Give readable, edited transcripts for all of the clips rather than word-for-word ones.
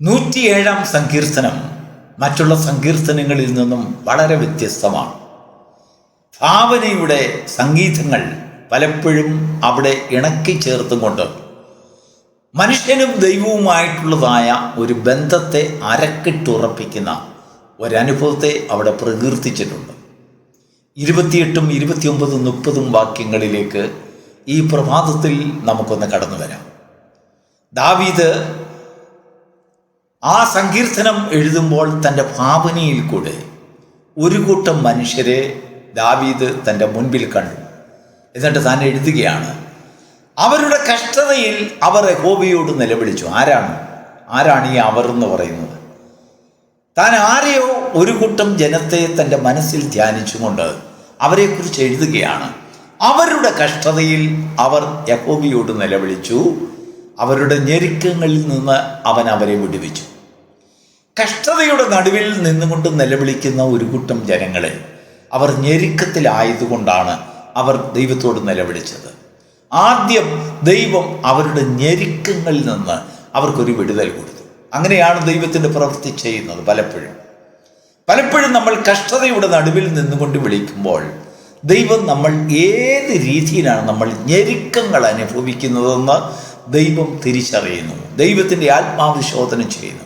107 സങ്കീർത്തനം മറ്റുള്ള സങ്കീർത്തനങ്ങളിൽ നിന്നും വളരെ വ്യത്യസ്തമാണ്. ഭാവനയുടെ സംഗീതങ്ങൾ പലപ്പോഴും അവിടെ ഇണക്കി ചേർത്തുകൊണ്ട് മനുഷ്യനും ദൈവവുമായിട്ടുള്ളതായ ഒരു ബന്ധത്തെ അരക്കിട്ടുറപ്പിക്കുന്ന ഒരനുഭവത്തെ അവിടെ പ്രകീർത്തിച്ചിട്ടുണ്ട്. 28, 29, 30 വാക്യങ്ങളിലേക്ക് ഈ പ്രഭാതത്തിൽ നമുക്കൊന്ന് കടന്നു വരാം. ദാവീദ് ആ സങ്കീർത്തനം എഴുതുമ്പോൾ തൻ്റെ ഭാവനയിൽ കൂടെ ഒരു കൂട്ടം മനുഷ്യരെ ദാവീദ് തൻ്റെ മുൻപിൽ കണ്ടു. എന്നിട്ട് താൻ എഴുതുകയാണ്, അവരുടെ കഷ്ടതയിൽ അവർ യഹോവയോട് നിലവിളിച്ചു. ആരാണ് ഈ അവർ എന്ന് പറയുന്നത്? താൻ ആരെയോ ഒരു കൂട്ടം ജനത്തെ തൻ്റെ മനസ്സിൽ ധ്യാനിച്ചുകൊണ്ട് അവരെക്കുറിച്ച് എഴുതുകയാണ്. അവരുടെ കഷ്ടതയിൽ അവർ യഹോവയോട് നിലവിളിച്ചു, അവരുടെ ഞെരുക്കങ്ങളിൽ നിന്ന് അവൻ അവരെ വിടുവിച്ചു. കഷ്ടതയുടെ നടുവിൽ നിന്നുകൊണ്ട് നിലവിളിക്കുന്ന ഒരു കൂട്ടം ജനങ്ങളെ അവർ ഞെരുക്കത്തിലായതുകൊണ്ടാണ് അവർ ദൈവത്തോട് നിലവിളിച്ചത്. ആദ്യം ദൈവം അവരുടെ ഞെരുക്കങ്ങളിൽ നിന്ന് അവർക്കൊരു വിടുതൽ കൊടുത്തു. അങ്ങനെയാണ് ദൈവത്തിൻ്റെ പ്രവൃത്തി ചെയ്യുന്നത്. പലപ്പോഴും നമ്മൾ കഷ്ടതയുടെ നടുവിൽ നിന്നുകൊണ്ട് വിളിക്കുമ്പോൾ ദൈവം നമ്മൾ ഏത് രീതിയിലാണ് നമ്മൾ ഞെരുക്കങ്ങൾ അനുഭവിക്കുന്നതെന്ന് ദൈവം തിരിച്ചറിയുന്നു. ദൈവത്തിൻ്റെ ആത്മാവ് ശോധന ചെയ്യുന്നു.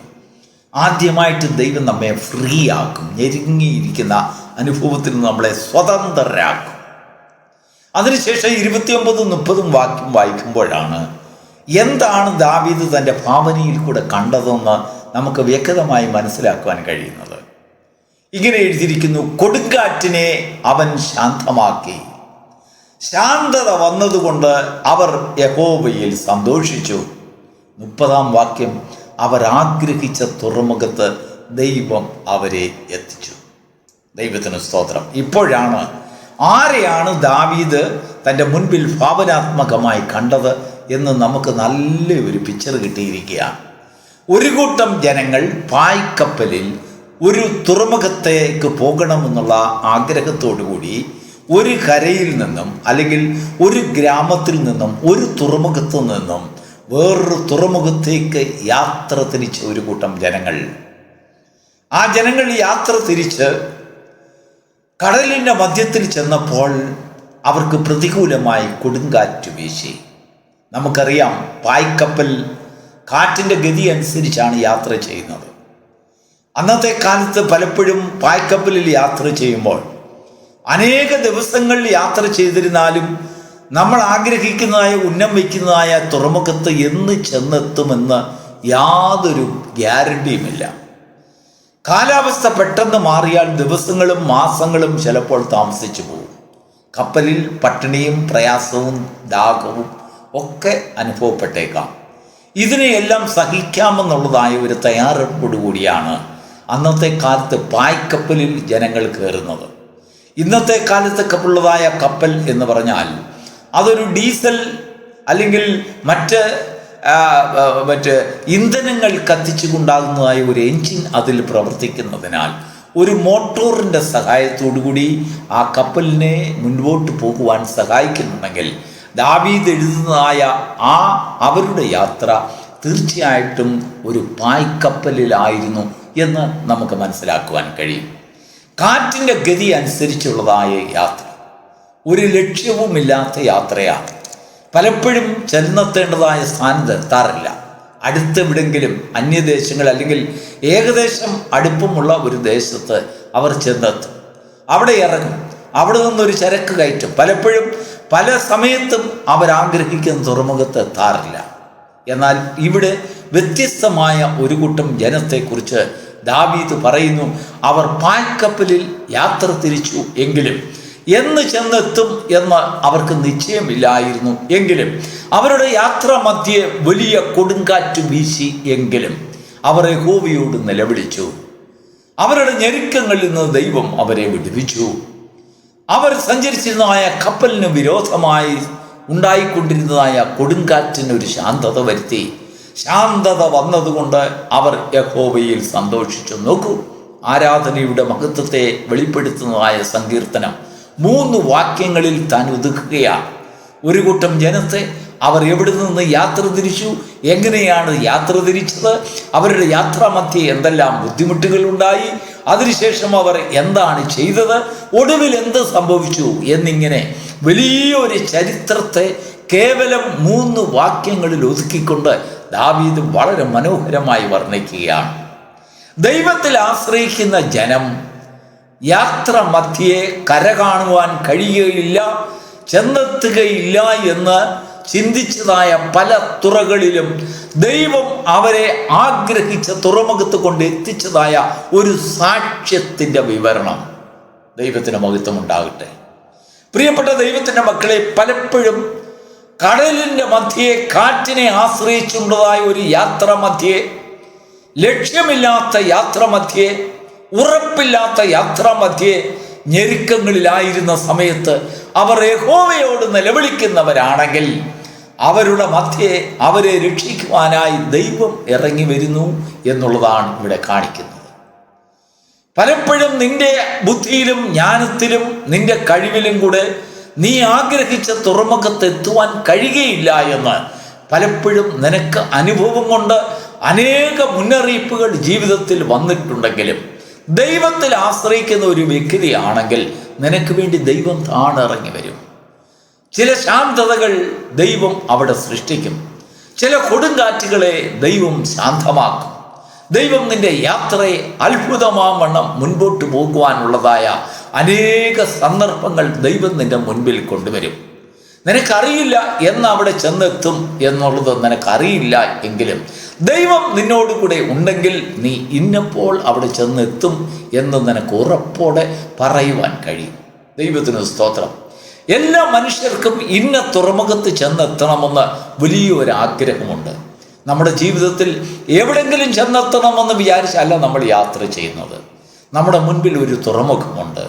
ആദ്യമായിട്ട് ദൈവം നമ്മെ ഫ്രീ ആക്കും. ഞെരുങ്ങിയിരിക്കുന്ന അനുഭവത്തിൽ നിന്ന് നമ്മളെ സ്വതന്ത്രരാക്കും. അതിനുശേഷം 29, 30 വാക്യം വായിക്കുമ്പോഴാണ് എന്താണ് ദാവീദ് തൻ്റെ ഭാവനയിൽ കൂടെ കണ്ടതെന്ന് നമുക്ക് വ്യക്തമായി മനസ്സിലാക്കുവാൻ കഴിയുന്നത്. ഇങ്ങനെ എഴുതിയിരിക്കുന്നു, കൊടുങ്കാറ്റിനെ അവൻ ശാന്തമാക്കി, ശാന്തത വന്നതുകൊണ്ട് അവർ യഹോവയിൽ സന്തോഷിച്ചു. 30 വാക്യം, അവർ ആഗ്രഹിച്ച തുറമുഖത്ത് ദൈവം അവരെ എത്തിച്ചു. ദൈവത്തിന് സ്തോത്രം. ഇപ്പോഴാണ് ആരെയാണ് ദാവീദ് തൻ്റെ മുൻപിൽ ഭാവനാത്മകമായി കണ്ടത് എന്ന് നമുക്ക് നല്ലൊരു പിക്ചർ കിട്ടിയിരിക്കുകയാണ്. ഒരു കൂട്ടം ജനങ്ങൾ പായ്ക്കപ്പലിൽ ഒരു തുറമുഖത്തേക്ക് പോകണമെന്നുള്ള ആഗ്രഹത്തോടു കൂടി ഒരു കരയിൽ നിന്നും അല്ലെങ്കിൽ ഒരു ഗ്രാമത്തിൽ നിന്നും ഒരു തുറമുഖത്തു നിന്നും വേറൊരു തുറമുഖത്തേക്ക് യാത്ര തിരിച്ച ഒരു കൂട്ടം ജനങ്ങൾ. ആ ജനങ്ങൾ യാത്ര തിരിച്ച് കടലിൻ്റെ മധ്യത്തിൽ ചെന്നപ്പോൾ അവർക്ക് പ്രതികൂലമായി കൊടുങ്കാറ്റ് വീശി. നമുക്കറിയാം, പായ്ക്കപ്പൽ കാറ്റിൻ്റെ ഗതി അനുസരിച്ചാണ് യാത്ര ചെയ്യുന്നത്. അന്നത്തെ കാലത്ത് പലപ്പോഴും പായ്ക്കപ്പലിൽ യാത്ര ചെയ്യുമ്പോൾ അനേക ദിവസങ്ങൾ യാത്ര ചെയ്തിരുന്നാലും നമ്മൾ ആഗ്രഹിക്കുന്നതായ ഉന്നം വയ്ക്കുന്നതായ തുറമുഖത്ത് എന്ന് ചെന്നെത്തുമെന്ന് യാതൊരു ഗ്യാരണ്ടിയുമില്ല. കാലാവസ്ഥ പെട്ടെന്ന് മാറിയാൽ ദിവസങ്ങളും മാസങ്ങളും ചിലപ്പോൾ താമസിച്ചു പോകും. കപ്പലിൽ പട്ടിണിയും പ്രയാസവും ദാഹവും ഒക്കെ അനുഭവപ്പെട്ടേക്കാം. ഇതിനെയെല്ലാം സഹിക്കാമെന്നുള്ളതായ ഒരു തയ്യാറെടുപ്പോടുകൂടിയാണ് അന്നത്തെ കാലത്ത് പായ്ക്കപ്പലിൽ ജനങ്ങൾ കയറുന്നത്. ഇന്നത്തെ കാലത്തൊക്കെ ഉള്ളതായ കപ്പൽ എന്ന് പറഞ്ഞാൽ അതൊരു ഡീസൽ അല്ലെങ്കിൽ മറ്റ് ഇന്ധനങ്ങൾ കത്തിച്ചുകൊണ്ടാകുന്നതായ ഒരു എൻജിൻ അതിൽ പ്രവർത്തിക്കുന്നതിനാൽ ഒരു മോട്ടോറിൻ്റെ സഹായത്തോടുകൂടി ആ കപ്പലിനെ മുൻപോട്ട് പോകുവാൻ സഹായിക്കുന്നുണ്ടെങ്കിൽ ദാവീദ് എഴുതുന്നതായ അവരുടെ യാത്ര തീർച്ചയായിട്ടും ഒരു പായ്ക്കപ്പലിലായിരുന്നു എന്ന് നമുക്ക് മനസ്സിലാക്കുവാൻ കഴിയും. കാറ്റിൻ്റെ ഗതി അനുസരിച്ചുള്ളതായ യാത്ര ഒരു ലക്ഷ്യവുമില്ലാത്ത യാത്രയാണ്. പലപ്പോഴും ചെന്നെത്തേണ്ടതായ സ്ഥാനത്ത് എത്താറില്ല. അടുത്തെവിടെങ്കിലും അന്യദേശങ്ങൾ അല്ലെങ്കിൽ ഏകദേശം അടുപ്പമുള്ള ഒരു ദേശത്ത് അവർ ചെന്നെത്തും. അവിടെ ഇറങ്ങും. അവിടെ നിന്നൊരു ചരക്ക് കയറ്റും. പലപ്പോഴും പല സമയത്തും അവരാഗ്രഹിക്കുന്ന തുറമുഖത്ത് എത്താറില്ല. എന്നാൽ ഇവിടെ വ്യത്യസ്തമായ ഒരു കൂട്ടം ജനത്തെക്കുറിച്ച് ദാവീദ് പറയുന്നു. അവർ പായ്ക്കപ്പലിൽ യാത്ര തിരിച്ചു എങ്കിലും എന്ന് ചെന്നെത്തും എന്ന് അവർക്ക് നിശ്ചയമില്ലായിരുന്നു. എങ്കിലും അവരുടെ യാത്ര മധ്യേ വലിയ കൊടുങ്കാറ്റ് വീശി എങ്കിലും അവർ യഹോവയോട് നിലവിളിച്ചു. അവരുടെ ഞെരുക്കങ്ങളിൽ നിന്ന് ദൈവം അവരെ വിടുവിച്ചു. അവർ സഞ്ചരിച്ചിരുന്നതായ കപ്പലിന് വിരോധമായി ഉണ്ടായിക്കൊണ്ടിരുന്നതായ കൊടുങ്കാറ്റിന് ഒരു ശാന്തത വരുത്തി. ശാന്തത വന്നതുകൊണ്ട് അവർ യഹോവയിൽ സന്തോഷിച്ചു. നോക്കൂ, ആരാധനയുടെ മഹത്വത്തെ വെളിപ്പെടുത്തുന്നതായ സങ്കീർത്തനം 3 വാക്യങ്ങളിൽ താൻ ഒതുക്കുകയാണ്. ഒരു കൂട്ടം ജനത്തെ അവർ എവിടെ നിന്ന് യാത്ര തിരിച്ചു, എങ്ങനെയാണ് യാത്ര തിരിച്ചത്, അവരുടെ യാത്രാമധ്യേ എന്തെല്ലാം ബുദ്ധിമുട്ടുകൾ ഉണ്ടായി, അതിനുശേഷം അവർ എന്താണ് ചെയ്തത്, ഒടുവിൽ എന്ത് സംഭവിച്ചു എന്നിങ്ങനെ വലിയൊരു ചരിത്രത്തെ കേവലം 3 വാക്യങ്ങളിൽ ഒതുക്കിക്കൊണ്ട് ദാവീദ് വളരെ മനോഹരമായി വർണ്ണിക്കുകയാണ്. ദൈവത്തിൽ ആശ്രയിക്കുന്ന ജനം യാത്ര മധ്യേ കര കാണുവാൻ കഴിയുകയില്ല, ചെന്നെത്തുകയില്ല എന്ന് ചിന്തിച്ചതായ പല തുറകളിലും ദൈവം അവരെ ആഗ്രഹിച്ച തുറമുഖത്ത് കൊണ്ട് എത്തിച്ചതായ ഒരു സാക്ഷ്യത്തിൻ്റെ വിവരണം. ദൈവത്തിന് മഹത്വം ഉണ്ടാകട്ടെ. പ്രിയപ്പെട്ട ദൈവത്തിൻ്റെ മക്കളെ, പലപ്പോഴും കടലിൻ്റെ മധ്യേ കാറ്റിനെ ആശ്രയിച്ചുള്ളതായ ഒരു യാത്ര മധ്യേ, ലക്ഷ്യമില്ലാത്ത യാത്ര മധ്യേ, ഉറപ്പില്ലാത്ത യാത്ര മധ്യേ ഞെരുക്കങ്ങളിലായിരുന്ന സമയത്ത് അവർ യഹോവയോട് നിലവിളിക്കുന്നവരാണെങ്കിൽ അവരുടെ മധ്യേ അവരെ രക്ഷിക്കുവാനായി ദൈവം ഇറങ്ങി വരുന്നു എന്നുള്ളതാണ് ഇവിടെ കാണിക്കുന്നത്. പലപ്പോഴും നിന്റെ ബുദ്ധിയിലും ജ്ഞാനത്തിലും നിന്റെ കഴിവിലും കൂടെ നീ ആഗ്രഹിച്ച തുറമുഖത്ത് എത്തുവാൻ കഴിയുകയില്ല എന്ന് പലപ്പോഴും നിനക്ക് അനുഭവം കൊണ്ട് അനേക മുന്നറിയിപ്പുകൾ ജീവിതത്തിൽ വന്നിട്ടുണ്ടെങ്കിലും ദൈവത്തിൽ ആശ്രയിക്കുന്ന ഒരു വ്യക്തിയാണെങ്കിൽ നിനക്ക് വേണ്ടി ദൈവം താണിറങ്ങി വരും. ചില ശാന്തതകൾ ദൈവം അവിടെ സൃഷ്ടിക്കും. ചില കൊടുങ്കാറ്റുകളെ ദൈവം ശാന്തമാക്കും. ദൈവം നിന്റെ യാത്രയെ അത്ഭുതമാവണ്ണം മുൻപോട്ട് പോകുവാനുള്ളതായ അനേക സന്ദർഭങ്ങൾ ദൈവം നിന്റെ മുൻപിൽ കൊണ്ടുവരും. നിനക്കറിയില്ല എന്ന് അവിടെ ചെന്നെത്തും എന്നുള്ളത് നിനക്കറിയില്ല എങ്കിലും ദൈവം നിന്നോടുകൂടെ ഉണ്ടെങ്കിൽ നീ ഇന്നപ്പോൾ അവിടെ ചെന്നെത്തും എന്ന് നിനക്ക് ഉറപ്പോടെ പറയുവാൻ കഴിയും. ദൈവത്തിന് സ്തോത്രം. എല്ലാ മനുഷ്യർക്കും ഇന്ന തുറമുഖത്ത് ചെന്നെത്തണമെന്ന് വലിയൊരു ആഗ്രഹമുണ്ട്. നമ്മുടെ ജീവിതത്തിൽ എവിടെങ്കിലും ചെന്നെത്തണമെന്ന് വിചാരിച്ചല്ല നമ്മൾ യാത്ര ചെയ്യുന്നത്. നമ്മുടെ മുൻപിൽ ഒരു തുറമുഖമുണ്ട്.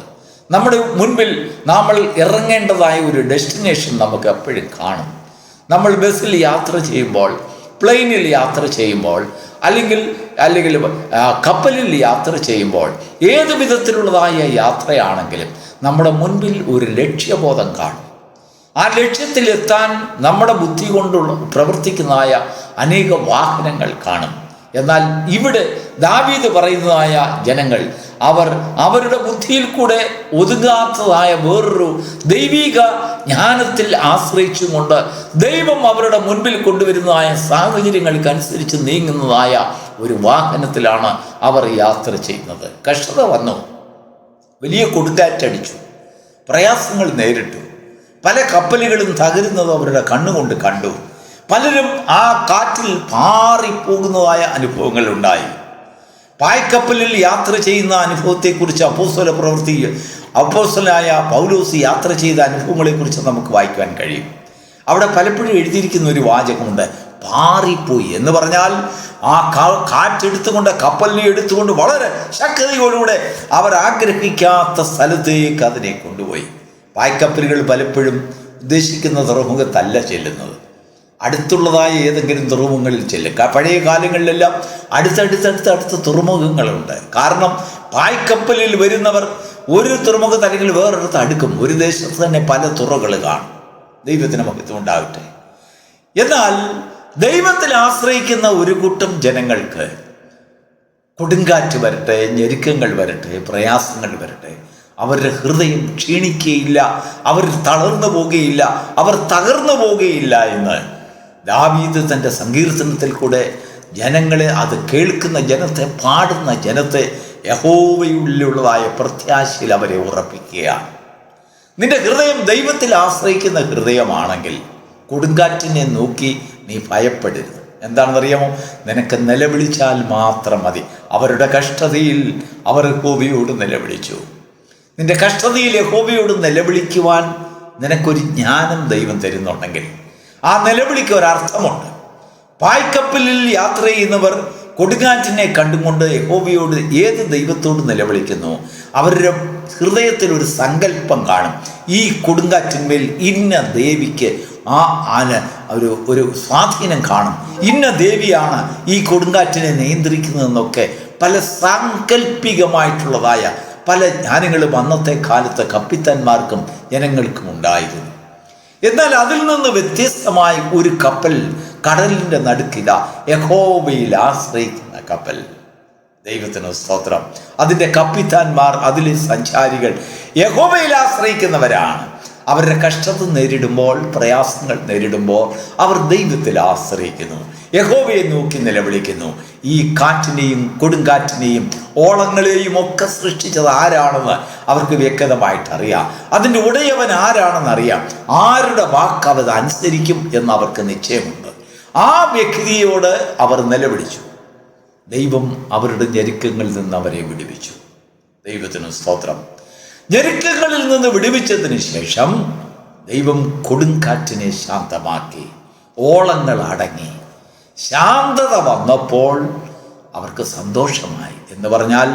നമ്മുടെ മുൻപിൽ നമ്മൾ ഇറങ്ങേണ്ടതായ ഒരു ഡെസ്റ്റിനേഷൻ നമുക്ക് എപ്പോഴും കാണും. നമ്മൾ ബസ്സിൽ യാത്ര ചെയ്യുമ്പോൾ, പ്ലെയിനിൽ യാത്ര ചെയ്യുമ്പോൾ, അല്ലെങ്കിൽ കപ്പലിൽ യാത്ര ചെയ്യുമ്പോൾ, ഏത് വിധത്തിലുള്ളതായ യാത്രയാണെങ്കിലും നമ്മുടെ മുൻപിൽ ഒരു ലക്ഷ്യബോധം കാണും. ആ ലക്ഷ്യത്തിലെത്താൻ നമ്മുടെ ബുദ്ധി കൊണ്ടുള്ള പ്രവർത്തിക്കുന്നതായ അനേക വാഹനങ്ങൾ കാണും. എന്നാൽ ഇവിടെ ദാവീദ് പറയുന്നതായ ജനങ്ങൾ അവരുടെ ബുദ്ധിയിൽ കൂടെ ഒതുങ്ങാത്തതായ വേറൊരു ദൈവിക ജ്ഞാനത്തിൽ ആശ്രയിച്ചുകൊണ്ട് ദൈവം അവരുടെ മുൻപിൽ കൊണ്ടുവരുന്നതായ സാഹചര്യങ്ങൾക്കനുസരിച്ച് നീങ്ങുന്നതായ ഒരു വാഹനത്തിലാണ് അവർ യാത്ര ചെയ്യുന്നത്. കഷ്ടത വന്നു, വലിയ കൊടുങ്കാറ്റടിച്ചു, പ്രയാസങ്ങൾ നേരിട്ടു, പല കപ്പലുകളും തകരുന്നത് അവരുടെ കണ്ണുകൊണ്ട് കണ്ടു. പലരും ആ കാറ്റിൽ പാറിപ്പോകുന്നതായ അനുഭവങ്ങൾ ഉണ്ടായി. പായ്ക്കപ്പലിൽ യാത്ര ചെയ്യുന്ന അനുഭവത്തെക്കുറിച്ച് അപ്പോസ്തലനായ പൗലോസ് യാത്ര ചെയ്ത അനുഭവങ്ങളെക്കുറിച്ച് നമുക്ക് വായിക്കുവാൻ കഴിയും. അവിടെ പലപ്പോഴും എഴുതിയിരിക്കുന്ന ഒരു വാചകമുണ്ട്, പാറിപ്പോയി എന്ന് പറഞ്ഞാൽ ആ കാറ്റെടുത്തുകൊണ്ട്, കപ്പലിനെ എടുത്തുകൊണ്ട് വളരെ ശക്തിയോടുകൂടെ അവർ ആഗ്രഹിക്കാത്ത സ്ഥലത്തേക്ക് അതിനെ കൊണ്ടുപോയി. പായ്ക്കപ്പലുകൾ പലപ്പോഴും ഉദ്ദേശിക്കുന്ന തുറമുഖത്തല്ല ചെല്ലുന്നത്, അടുത്തുള്ളതായ ഏതെങ്കിലും തുറമുഖങ്ങളിൽ ചെല്ലും. പഴയ കാലങ്ങളിലെല്ലാം അടുത്ത തുറമുഖങ്ങളുണ്ട്. കാരണം പായ്ക്കപ്പലിൽ വരുന്നവർ ഒരു തുറമുഖത്ത് അല്ലെങ്കിൽ വേറൊരിടത്ത് അടുക്കും. ഒരു ദേശത്ത് തന്നെ പല തുറകൾ കാണും. ദൈവത്തിന് മഹത്വം ഉണ്ടാകട്ടെ. എന്നാൽ ദൈവത്തിൽ ആശ്രയിക്കുന്ന ഒരു കൂട്ടം ജനങ്ങൾക്ക് കൊടുങ്കാറ്റ് വരട്ടെ, ഞെരുക്കങ്ങൾ വരട്ടെ, പ്രയാസങ്ങൾ വരട്ടെ, അവരുടെ ഹൃദയം ക്ഷീണിക്കുകയില്ല, അവർ തളർന്നു പോകുകയില്ല, അവർ തകർന്നു പോകുകയില്ല എന്ന് ദാവീദ് തൻ്റെ സങ്കീർത്തനത്തിൽ കൂടെ ജനങ്ങളെ, അത് കേൾക്കുന്ന ജനത്തെ, പാടുന്ന ജനത്തെ യഹോവയുള്ളിലുള്ളതായ പ്രത്യാശയിൽ അവരെ ഉറപ്പിക്കുകയാണ്. നിന്റെ ഹൃദയം ദൈവത്തിൽ ആശ്രയിക്കുന്ന ഹൃദയമാണെങ്കിൽ കൊടുങ്കാറ്റിനെ നോക്കി നീ ഭയപ്പെടരുത്. എന്താണെന്നറിയാമോ? നിനക്ക് നിലവിളിച്ചാൽ മാത്രം മതി. അവരുടെ കഷ്ടതയിൽ അവർ യഹോവയോട് നിലവിളിച്ചു. നിന്റെ കഷ്ടതയിൽ യഹോവയോട് നിലവിളിക്കുവാൻ നിനക്കൊരു ജ്ഞാനം ദൈവം തരുന്നുണ്ടെങ്കിൽ ആ നിലവിളിക്ക് ഒരർത്ഥമുണ്ട്. പായ്ക്കപ്പലിൽ യാത്ര ചെയ്യുന്നവർ കൊടുങ്കാറ്റിനെ കണ്ടുകൊണ്ട് യഹോവയോട്, ഏത് ദൈവത്തോട് നിലവിളിക്കുന്നു, അവരുടെ ഹൃദയത്തിൽ ഒരു സങ്കല്പം കാണും. ഈ കൊടുങ്കാറ്റിന്മേൽ ഇന്ന ദേവിക്ക് ഒരു സ്വാധീനം കാണും, ഇന്ന ദേവിയാണ് ഈ കൊടുങ്കാറ്റിനെ നിയന്ത്രിക്കുന്നതെന്നൊക്കെ പല സാങ്കല്പികമായിട്ടുള്ളതായ പല ജ്ഞാനങ്ങളും അന്നത്തെ കാലത്ത് കപ്പിത്താന്മാർക്കും ജനങ്ങൾക്കും ഉണ്ടായിരുന്നു. എന്നാൽ അതിൽ നിന്ന് വ്യത്യസ്തമായി ഒരു കപ്പൽ കടലിൻ്റെ നടുക്കില യഹോവയിൽ ആശ്രയിക്കുന്ന കപ്പൽ. ദൈവത്തിന് സ്തോത്രം. അതിൻ്റെ കപ്പിത്താന്മാർ, അതിലെ സഞ്ചാരികൾ യഹോവയിൽ ആശ്രയിക്കുന്നവരാണ്. അവരുടെ കഷ്ടത നേരിടുമ്പോൾ, പ്രയാസങ്ങൾ നേരിടുമ്പോൾ അവർ ദൈവത്തിൽ ആശ്രയിക്കുന്നു, യഹോവയെ നോക്കി നിലവിളിക്കുന്നു. ഈ കാറ്റിനെയും കൊടുങ്കാറ്റിനെയും ഓളങ്ങളെയും ഒക്കെ സൃഷ്ടിച്ചത് ആരാണെന്ന് അവർക്ക് വ്യക്തമായിട്ടറിയാം. അതിൻ്റെ ഉടയവൻ ആരാണെന്നറിയാം. ആരുടെ വാക്ക് അവർ അനുസരിക്കും എന്ന് അവർക്ക് നിശ്ചയമുണ്ട്. ആ വ്യക്തിയോട് അവർ നിലവിളിച്ചു. ദൈവം അവരുടെ ഞെരുക്കങ്ങളിൽ നിന്ന് അവരെ വിടുവിച്ചു. ദൈവത്തിന് സ്തോത്രം. ഞെരുക്കങ്ങളിൽ നിന്ന് വിടുവിച്ചതിന് ശേഷം ദൈവം കൊടുങ്കാറ്റിനെ ശാന്തമാക്കി, ഓളങ്ങൾ അടങ്ങി. ശാന്തത വന്നപ്പോൾ അവർക്ക് സന്തോഷമായി. എന്ന് പറഞ്ഞാൽ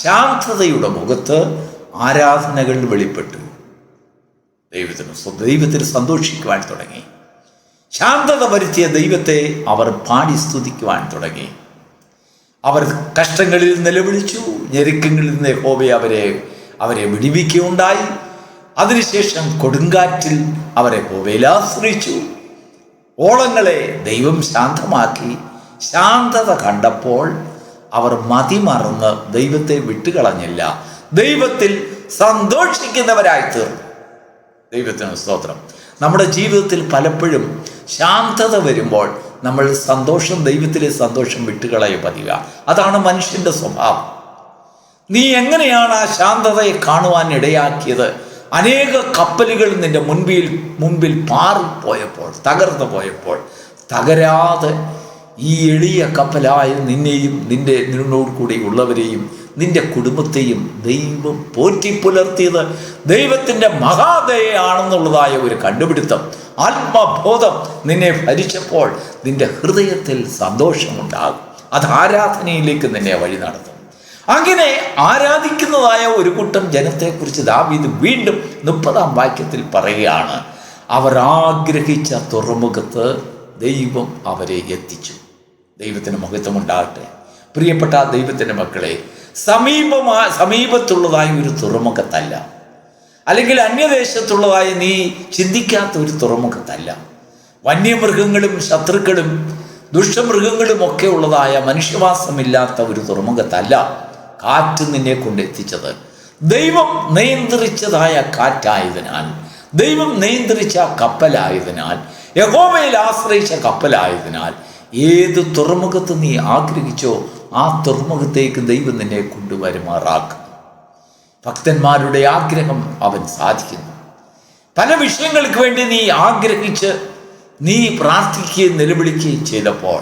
ശാന്തതയുടെ മുഖത്ത് ആരാധനകൾ വെളിപ്പെട്ടു. ദൈവത്തിൽ സന്തോഷിക്കുവാൻ തുടങ്ങി. ശാന്തത വരുത്തിയ ദൈവത്തെ അവർ പാടി സ്തുതിക്കുവാൻ തുടങ്ങി. അവർ കഷ്ടങ്ങളിൽ നിലവിളിച്ചു. ഞെരുക്കങ്ങളിൽ നിന്ന് യഹോവ അവരെ വിടുവിക്കുകയുണ്ടായി. അതിനുശേഷം കൊടുങ്കാറ്റിൽ അവരെ യഹോവയിൽ ആശ്രയിച്ചു. ഓളങ്ങളെ ദൈവം ശാന്തമാക്കി. ശാന്തത കണ്ടപ്പോൾ അവർ മതിമറന്ന് ദൈവത്തെ വിട്ടുകളഞ്ഞില്ല, ദൈവത്തിൽ സന്തോഷിക്കുന്നവരായി തീർന്നു. ദൈവത്തിന് സ്തോത്രം. നമ്മുടെ ജീവിതത്തിൽ പലപ്പോഴും ശാന്തത വരുമ്പോൾ നമ്മൾ ദൈവത്തിലെ സന്തോഷം വിട്ടുകളയ പതിവ. അതാണ് മനുഷ്യൻ്റെ സ്വഭാവം. നീ എങ്ങനെയാണ് ആ ശാന്തതയെ കാണുവാൻ ഇടയാക്കിയത്? അനേക കപ്പലുകൾ നിന്റെ മുൻപിൽ പാറിപ്പോയപ്പോൾ, തകർന്നു പോയപ്പോൾ, തകരാതെ ഈ എളിയ കപ്പലായ നിന്നെയും നിന്നോട് കൂടി ഉള്ളവരെയും നിന്റെ കുടുംബത്തെയും ദൈവം പോറ്റി പുലർത്തിയത് ദൈവത്തിൻ്റെ മഹാദയാണെന്നുള്ളതായ ഒരു കണ്ടുപിടുത്തം, ആത്മബോധം നിന്നെ ഭരിച്ചപ്പോൾ നിന്റെ ഹൃദയത്തിൽ സന്തോഷമുണ്ടാകും. അത് ആരാധനയിലേക്ക് നിന്നെ വഴി നടത്തും. അങ്ങനെ ആരാധിക്കുന്നതായ ഒരു കൂട്ടം ജനത്തെക്കുറിച്ച് ദാവീദ് വീണ്ടും 30-ാം വാക്യത്തിൽ പറയുകയാണ്, അവർ ആഗ്രഹിച്ച തുറമുഖത്ത് ദൈവം അവരെ എത്തിച്ചു. ദൈവത്തിന് മഹത്വമുണ്ടാകട്ടെ. പ്രിയപ്പെട്ട ദൈവത്തിൻ്റെ മക്കളെ, സമീപത്തുള്ളതായ ഒരു തുറമുഖത്തല്ല, അല്ലെങ്കിൽ അന്യദേശത്തുള്ളതായ നീ ചിന്തിക്കാത്ത ഒരു തുറമുഖത്തല്ല, വന്യമൃഗങ്ങളും ശത്രുക്കളും ദുഷ്ടമൃഗങ്ങളും ഒക്കെ ഉള്ളതായ മനുഷ്യവാസമില്ലാത്ത ഒരു തുറമുഖത്തല്ല കാറ്റ് നിന്നെ കൊണ്ടെത്തിച്ചത്. ദൈവം നിയന്ത്രിച്ചതായ കാറ്റായതിനാൽ, ദൈവം നിയന്ത്രിച്ച കപ്പലായതിനാൽ, യഹോവയിൽ ആശ്രയിച്ച കപ്പലായതിനാൽ, ഏത് തുറമുഖത്ത് നീ ആഗ്രഹിച്ചോ ആ തുറമുഖത്തേക്ക് ദൈവം നിന്നെ കൊണ്ടുവരുമാറാക്കും. ഭക്തന്മാരുടെ ആഗ്രഹം അവൻ സാധിക്കുന്നു. പല വിഷയങ്ങൾക്ക് വേണ്ടി നീ ആഗ്രഹിച്ച് നീ പ്രാർത്ഥിക്കുകയും നിലവിളിക്കുകയും ചെയ്തപ്പോൾ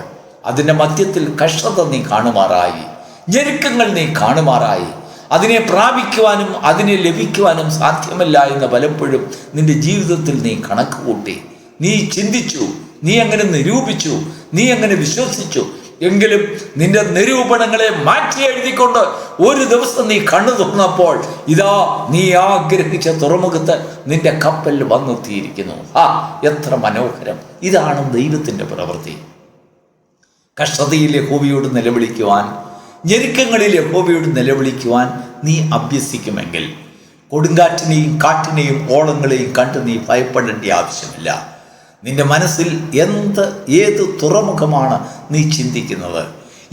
അതിൻ്റെ മധ്യത്തിൽ കഷ്ടത നീ കാണുമാറായി, ഞെരുക്കങ്ങൾ നീ കാണുമാറായി. അതിനെ പ്രാപിക്കുവാനും അതിനെ ലഭിക്കുവാനും സാധ്യമല്ല എന്ന് പലപ്പോഴും നിന്റെ ജീവിതത്തിൽ നീ കണക്ക് കൂട്ടി, നീ ചിന്തിച്ചു, നീ അങ്ങനെ നിരൂപിച്ചു, നീ അങ്ങനെ വിശ്വസിച്ചു. എങ്കിലും നിന്റെ നിരൂപണങ്ങളെ മാറ്റി എഴുതിക്കൊണ്ട് ഒരു ദിവസം നീ കണ്ണു തുറന്നപ്പോൾ ഇതാ നീ ആഗ്രഹിച്ച തുറമുഖത്ത് നിന്റെ കപ്പൽ വന്നെത്തിയിരിക്കുന്നു. എത്ര മനോഹരം! ഇതാണ് ദൈവത്തിൻ്റെ പ്രവൃത്തി. കഷ്ടതയിൽ യഹോവയോട് നിലവിളിക്കുവാൻ, ഞെരുക്കങ്ങളിൽ യഹോവയോട് നിലവിളിക്കുവാൻ നീ അഭ്യസിക്കുമെങ്കിൽ കൊടുങ്കാറ്റിനെയും കാറ്റിനെയും ഓളങ്ങളെയും കണ്ട് നീ ഭയപ്പെടേണ്ട ആവശ്യമില്ല. നിന്റെ മനസ്സിൽ ഏത് തുറമുഖമാണ് നീ ചിന്തിക്കുന്നത്,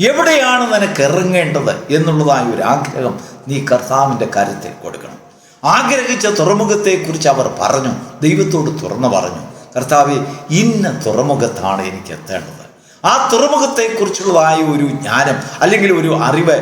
എവിടെയാണ് നിനക്ക് ഇറങ്ങേണ്ടത് എന്നുള്ളതായ ഒരു ആഗ്രഹം നീ കർത്താവിൻ്റെ കാര്യത്തിൽ കൊടുക്കണം. ആഗ്രഹിച്ച തുറമുഖത്തെക്കുറിച്ച് അവർ പറഞ്ഞു, ദൈവത്തോട് തുറന്നു പറഞ്ഞു, കർത്താവേ, ഇന്ന തുറമുഖത്താണ് എനിക്ക് എത്തേണ്ടത്. ആ തുറമുഖത്തെക്കുറിച്ചുള്ളതായ ഒരു ജ്ഞാനം അല്ലെങ്കിൽ ഒരു അറിവ്